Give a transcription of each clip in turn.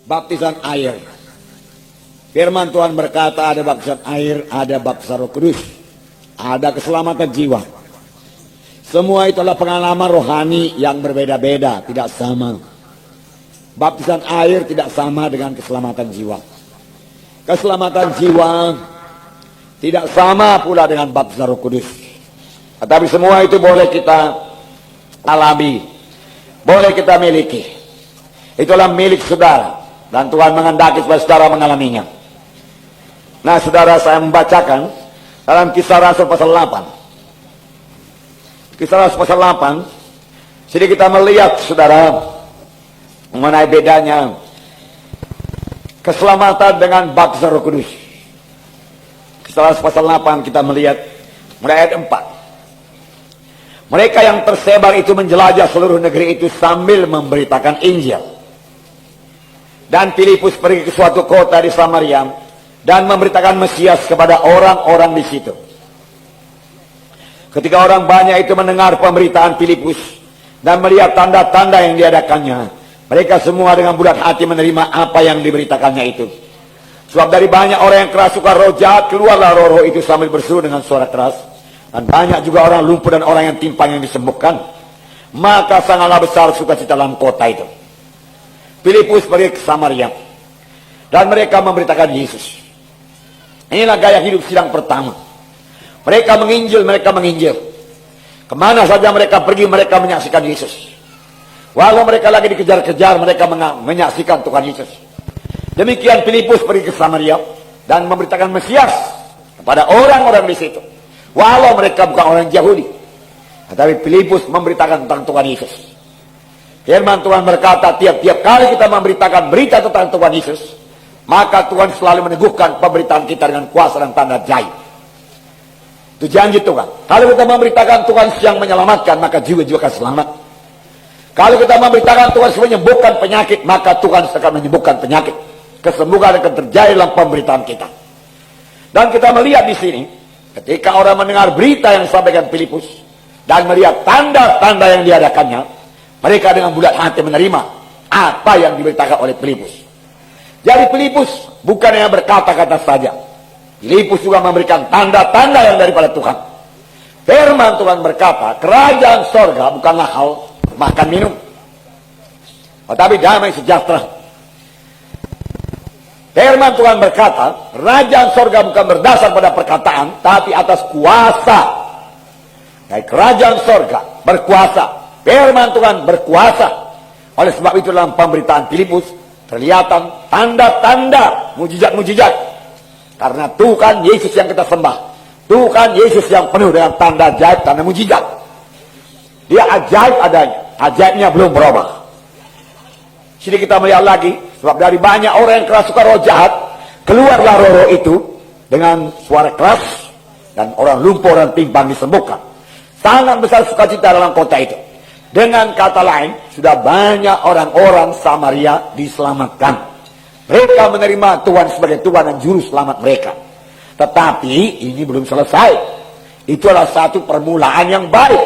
baptisan air. Firman Tuhan berkata ada baptisan air, ada baptisan Roh Kudus, ada keselamatan jiwa. Semua itu adalah pengalaman rohani yang berbeda-beda, tidak sama. Baptisan air tidak sama dengan keselamatan jiwa. Keselamatan jiwa tidak sama pula dengan baptisan Roh Kudus. Tetapi semua itu boleh kita alami, boleh kita miliki. Itulah milik saudara, dan Tuhan menghendaki supaya saudara mengalaminya. Nah, saudara, saya membacakan dalam Kisah Rasul pasal 8. Kisah Rasul pasal 8. Jadi kita melihat, saudara, mengenai bedanya keselamatan dengan baptisan Roh Kudus. Kisah Rasul pasal 8 kita melihat mulai ayat 4. Mereka yang tersebar itu menjelajah seluruh negeri itu sambil memberitakan Injil. Dan Filipus pergi ke suatu kota di Samaria dan memberitakan Mesias kepada orang-orang di situ. Ketika orang banyak itu mendengar pemberitaan Filipus dan melihat tanda-tanda yang diadakannya, mereka semua dengan bulat hati menerima apa yang diberitakannya itu. Sebab dari banyak orang yang kerasukan roh jahat, keluarlah roh-roh itu sambil berseru dengan suara keras. Dan banyak juga orang lumpuh dan orang yang timpang yang disembuhkan. Maka sangatlah besar sukacita dalam kota itu. Filipus pergi ke Samaria dan mereka memberitakan Yesus. Inilah gaya hidup sidang pertama. Mereka menginjil. Kemana saja mereka pergi, mereka menyaksikan Yesus. Walau mereka lagi dikejar-kejar, mereka menyaksikan Tuhan Yesus. Demikian Filipus pergi ke Samaria dan memberitakan Mesias kepada orang-orang di situ. Walau mereka bukan orang Yahudi, tetapi Filipus memberitakan tentang Tuhan Yesus. Firman Tuhan berkata, tiap-tiap kali kita memberitakan berita tentang Tuhan Yesus, maka Tuhan selalu meneguhkan pemberitaan kita dengan kuasa dan tanda ajaib. Itu janji Tuhan. Kalau kita memberitakan Tuhan yang menyelamatkan, maka jiwa-jiwa akan selamat. Kalau kita memberitakan Tuhan menyembuhkan penyakit, maka Tuhan akan menyembuhkan penyakit. Kesembuhan akan terjadi dalam pemberitaan kita. Dan kita melihat di sini, ketika orang mendengar berita yang disampaikan Filipus dan melihat tanda-tanda yang diadakannya, mereka dengan bulat hati menerima apa yang diberitakan oleh Filipus. Jadi Filipus bukan yang berkata-kata saja. Filipus juga memberikan tanda-tanda yang daripada Tuhan. Firman Tuhan berkata, kerajaan sorga bukanlah hal makan minum, tetapi damai sejahtera. Firman Tuhan berkata, kerajaan sorga bukan berdasar pada perkataan, tapi atas kuasa. Dan kerajaan sorga berkuasa. Firman Tuhan berkuasa. Oleh sebab itu dalam pemberitaan Filipus terlihatan tanda-tanda, mujizat-mujizat. Karena Tuhan Yesus yang kita sembah, Tuhan Yesus yang penuh dengan tanda ajaib, tanda mujizat. Dia ajaib adanya, ajaibnya belum berubah. Sini kita melihat lagi, sebab dari banyak orang yang kerasukan roh jahat, keluarlah roh-roh itu dengan suara keras, dan orang lumpuh, orang timpang disembuhkan. Sangat besar sukacita dalam kota itu. Dengan kata lain, sudah banyak orang-orang Samaria diselamatkan. Mereka menerima Tuhan sebagai Tuhan dan Juru Selamat mereka. Tetapi ini belum selesai. Itu adalah satu permulaan yang baik.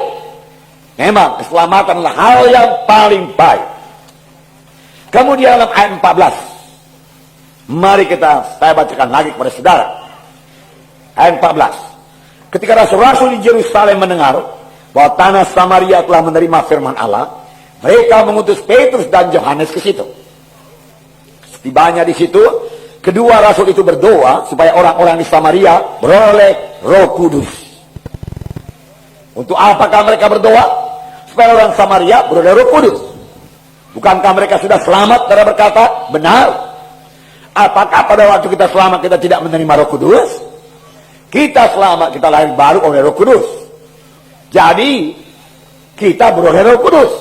Memang keselamatan adalah hal yang paling baik. Kemudian dalam ayat 14, mari saya bacakan lagi kepada saudara. Ayat 14. Ketika rasul-rasul di Yerusalem mendengar bahwa tanah Samaria telah menerima firman Allah, mereka mengutus Petrus dan Yohanes ke situ. Setibanya di situ, kedua rasul itu berdoa supaya orang-orang di Samaria beroleh Roh Kudus. Untuk apakah mereka berdoa? Supaya orang Samaria beroleh Roh Kudus. Bukankah mereka sudah selamat? Mereka berkata, benar. Apakah pada waktu kita selamat kita tidak menerima Roh Kudus? Kita selamat, kita lahir baru oleh Roh Kudus. Jadi kita beroleh Roh Kudus.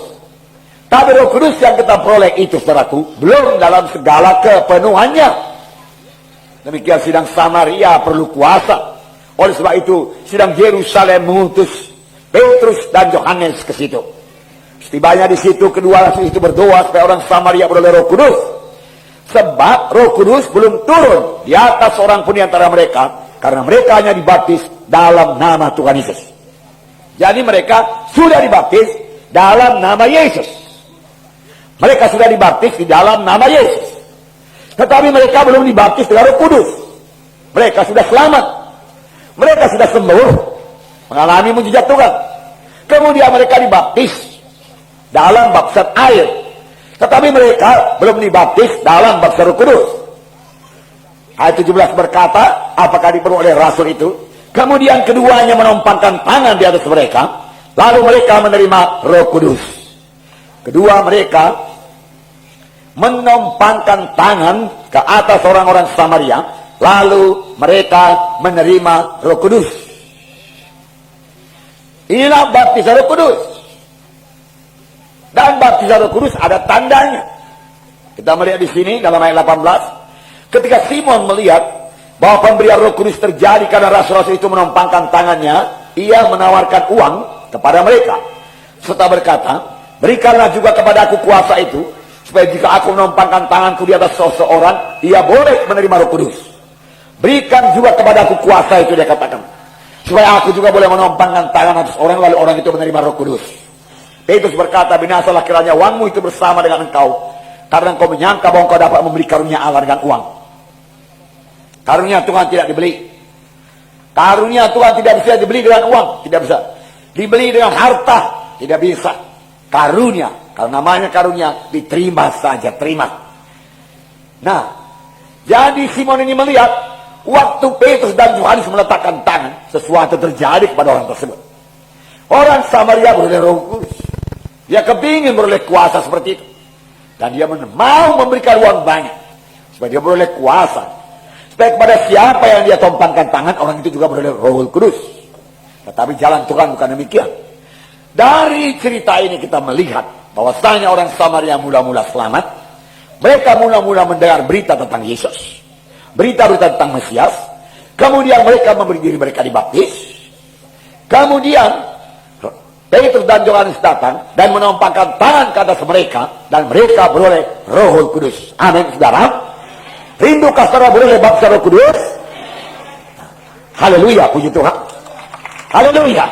Tapi Roh Kudus yang kita peroleh itu, saudaraku, belum dalam segala kepenuhannya. Demikian sidang Samaria perlu kuasa. Oleh sebab itu sidang Yerusalem mengutus Petrus dan Yohanes ke situ. Setibanya di situ, kedua rasul itu berdoa supaya orang Samaria beroleh Roh Kudus. Sebab Roh Kudus belum turun di atas seorang pun di antara mereka, karena mereka hanya dibaptis dalam nama Tuhan Yesus. Jadi mereka sudah dibaptis dalam nama Yesus. Mereka sudah dibaptis di dalam nama Yesus. Tetapi mereka belum dibaptis dengan Roh Kudus. Mereka sudah selamat. Mereka sudah sembuh. Mengalami mujizat Tuhan. Kemudian mereka dibaptis dalam baptisan air. Tetapi mereka belum dibaptis dalam baptisan Roh Kudus. Ayat 17 berkata, apakah diperlu oleh Rasul itu? Kemudian keduanya menompangkan tangan di atas mereka. Lalu mereka menerima Roh Kudus. Kedua mereka menompangkan tangan ke atas orang-orang Samaria. Lalu mereka menerima Roh Kudus. Inilah baptisan Roh Kudus. Dan baptisan Roh Kudus ada tandanya. Kita melihat di sini dalam ayat 18. Ketika Simon melihat bahwa pemberian Roh Kudus terjadi karena rasul-rasul itu menompangkan tangannya, ia menawarkan uang kepada mereka serta berkata, berikanlah juga kepada aku kuasa itu, supaya jika aku menompangkan tanganku di atas seseorang, ia boleh menerima Roh Kudus. Berikan juga kepada aku kuasa itu, dia katakan, supaya aku juga boleh menompangkan tangan atas orang, lalu orang itu menerima Roh Kudus. Petrus berkata, binasalah kiranya uangmu itu bersama dengan engkau, karena engkau menyangka bahwa engkau dapat membeli karunia Allah dengan uang. Karunia Tuhan tidak dibeli. Karunia Tuhan tidak bisa dibeli dengan uang, tidak bisa. Dibeli dengan harta, tidak bisa. Karunia, kalau namanya karunia, diterima saja, terima. Nah, jadi Simon ini melihat waktu Petrus dan Yohanes meletakkan tangan, sesuatu terjadi kepada orang tersebut. Orang Samaria beroleh Roh Kudus. Dia kepingin beroleh kuasa seperti itu. Dan dia mau memberikan uang banyak supaya dia beroleh kuasa. Supaya kepada siapa yang dia tumpangkan tangan, orang itu juga beroleh Roh Kudus. Tetapi jalan Tuhan bukan demikian. Dari cerita ini kita melihat bahwasanya orang Samaria mula-mula selamat. Mereka mula-mula mendengar berita tentang Yesus, berita-berita tentang Mesias. Kemudian mereka memberi diri mereka dibaptis. Kemudian Petrus dan Yohanes datang dan menompangkan tangan ke atas mereka, dan mereka beroleh Roh Kudus. Amin, saudara. Rindukah saudara beroleh baptisan Roh Kudus? Haleluya, puji Tuhan. Haleluya.